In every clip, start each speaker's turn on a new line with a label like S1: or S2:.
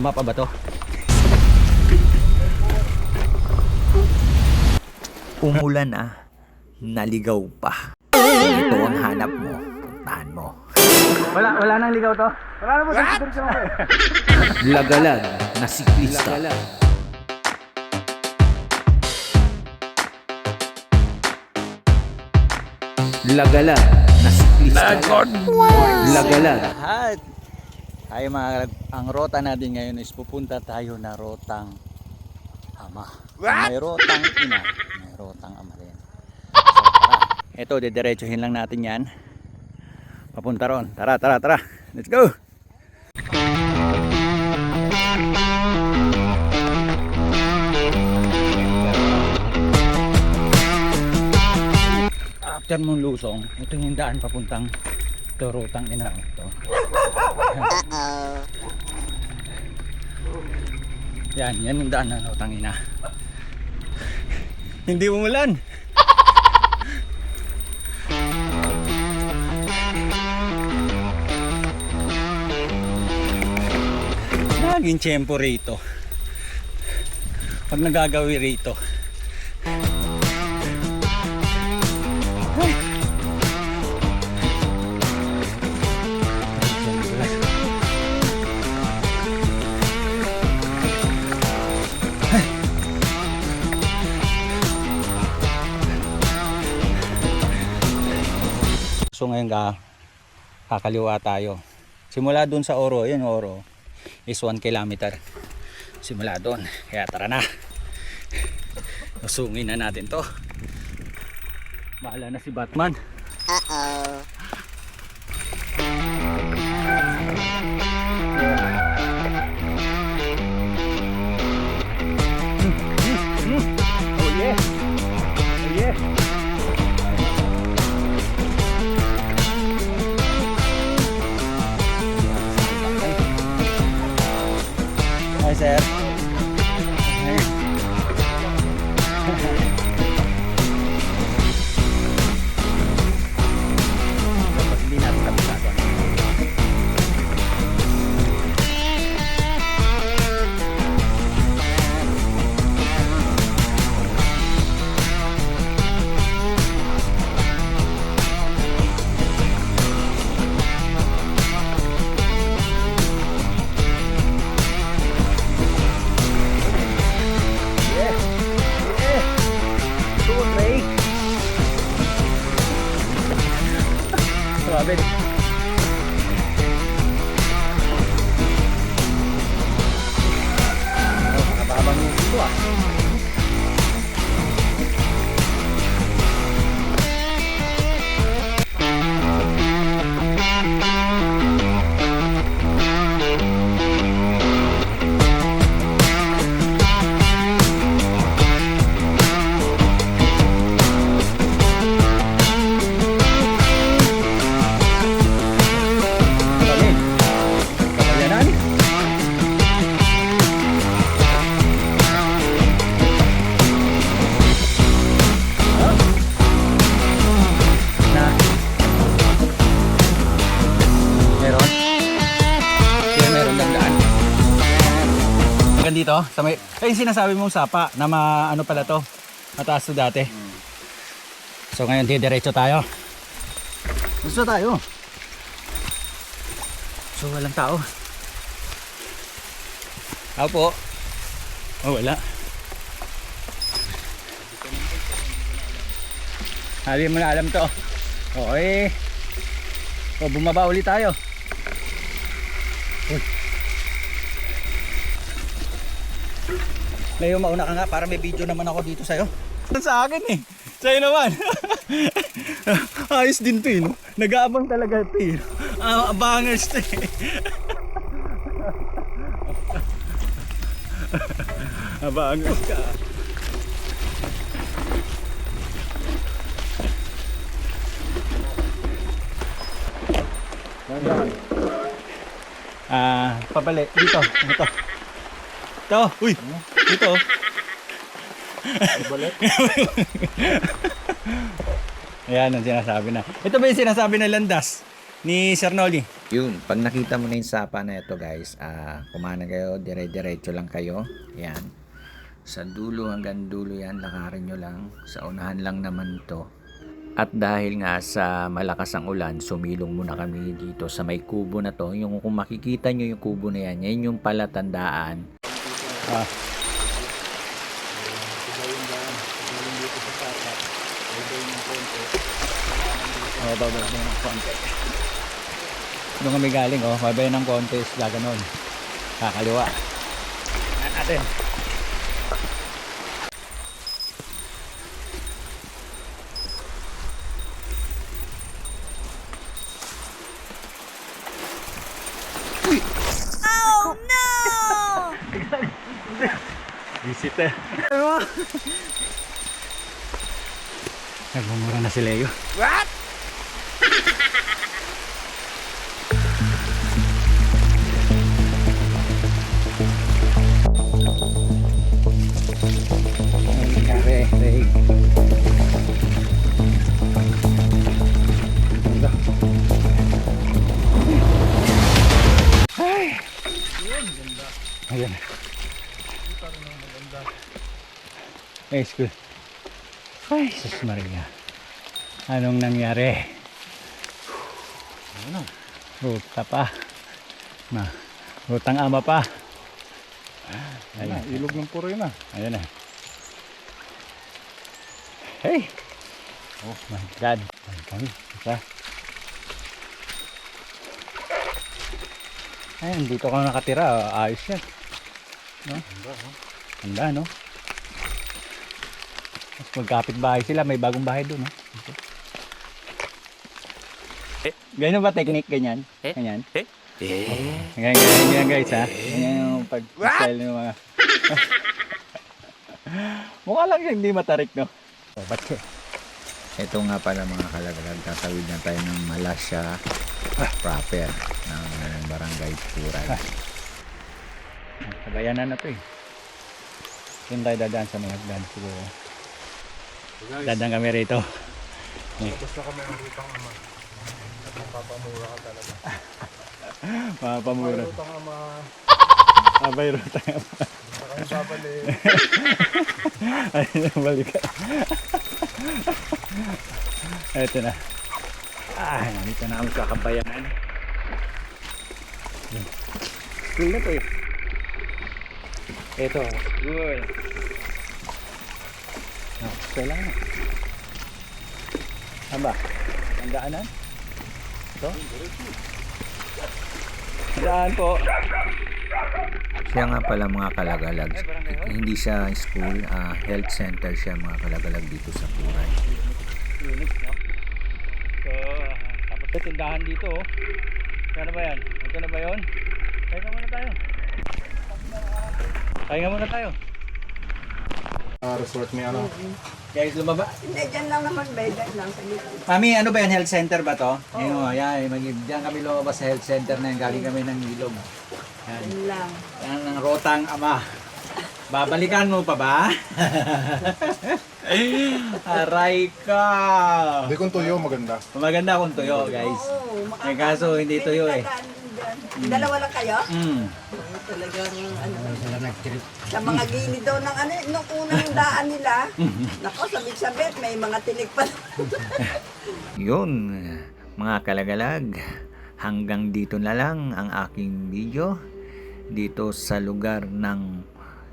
S1: Tama pa ba to?
S2: Umulan naligaw pa. Ito ang hanap mo, puntahan mo.
S1: Wala nang ligaw to?
S3: Wala na po sa direksyon ko eh.
S2: Lagalag na siklista. Lagalag na siklista. Lagalag.
S1: Lahat. Tayo ang rota natin ngayon is pupunta tayo na rotang ama. May rotang ina, may rotang ama rin. So, ito, didiretsuhin lang natin yan. Papunta ron. Tara. Let's go! After mong lusong, ito yung daan papuntang rotang ina. Ito. Yan yung daan ng rotang ina. Hindi umulan. Laging tiyempo rito. Pag nagagawi rito. So ngayon kakaliwa tayo. Simula dun sa Oro, yun Oro is 1 kilometer. Simula dun. Kaya tara na. Usungin na natin to. Bahala na si Batman. Oh yeah. Oh yeah. Hi sir. Hindi natin kabisado. Grabe. Nakababang yung ito dito sa may yung sinasabi mong sapa na ano pala to, mataas to dati. So ngayon diretso tayo. Gusto tayo. So walang tao. Tao po. Oh wala. Hindi mo na alam to. Okay. O bumaba ulit tayo. Uy. Ngayon mauna ka nga para may video naman ako dito sa'yo. Sa akin eh. Sa'yo naman. Ayos din to eh. No? Nag-aabang talaga ito eh. Bangers to eh. Bangers ka. Pabalik. Dito. Ito. Ito. Uy. Dito. Balik. Ayan ang sinasabi na. Ito ba yung sinasabi na landas? ni Sir Noli.
S2: Yun, pag nakita mo na yung sapa na ito guys, kumana kayo, dire-diretso lang kayo. Yan. Sa dulo hanggang dulo yan, lakarin nyo lang. Sa unahan lang naman to. At dahil nga sa malakas ang ulan, sumilong muna kami dito sa may kubo na to. Yung kung makikita nyo yung kubo na yan, yan yung palatandaan.
S1: Bababa ng konti. Doon kami galing, bababa ng konti, gaganon. Kakaliwa. Yan natin. Visitor. Nagmumura na si Leo.
S3: What?
S1: Kare, Reg. Ay. Ayan. Ay, school. Ay, sus Maria. Anong nangyari? Ano? Ruta pa. Rutang ama pa. Ayan.
S3: Ilog ng puro yun ah.
S1: Ayan na. Hey! Oh my God. Ayan kami. Isa. Ayan, dito ka nakatira. Ayos yan. No? Handa, no? Mas magkapit bahay sila. May bagong bahay doon, no? Dito. Ganyan ba technique? Ganyan? Ganyan? Ganyan guys, ha? Ganyan yung pag-style ng mga... Mukha lang yung hindi matarik, no? Oh, ba't siya?
S2: Ito nga pala mga kalagalag, tatawid na tayo ng Malasya proper ng barangay Puray.
S1: Kabayanan na to eh. Doon tayo dadaan sa mga hagdan siguro. Dadaan kami rito.
S3: Gusto kami ang rutang ama. At mapapamura ka talaga.
S1: Mapapamura.
S3: Rutang ama.
S1: Abay rutang ama.
S3: Gusto kami babalik.
S1: Ayun, balik ka. Ito na. Nandito na kami sa kabayanan. School na to eh. Ito, school. School lang na. Aba, ang daanan? Ito? Daan po.
S2: Siya nga pala mga kalagalag, hindi siya school, health center siya mga kalagalag dito sa Puray.
S1: Unix, no? So, tapos may tindahan dito, oh. Ano ba yan? Ito na ba yun? Pahinga muna tayo. Pahinga muna tayo.
S3: Resort may ano.
S1: Guys, lumaba.
S4: Hindi, dyan lang naman, beda lang sa gilid.
S1: Mami, ano ba yan? Health center ba to? Ayun, yan. Diyan kami lumabas sa health center na yan. Galing kami ng ilog. Yan.
S4: Yan lang.
S1: Yan ang rotang ama. Babalikan mo pa ba? Aray ka!
S3: Hindi kung tuyo, maganda.
S1: Maganda kung tuyo, guys.
S4: Oo,
S1: Eh, kaso hindi tuyo eh.
S4: Dalawa lang kayo?
S1: Mm.
S4: Talagang ano. Sa mga gilid daw ng ano, nung unang daan nila, nako, sabit-sabit, may mga tinig pa.
S2: Yun, mga kalagalag, hanggang dito na lang ang aking video dito sa lugar ng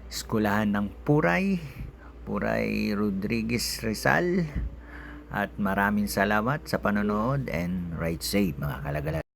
S2: Eskwelahan ng Puray Rodriguez Rizal. At maraming salamat sa panonood and ride safe mga kalagalag.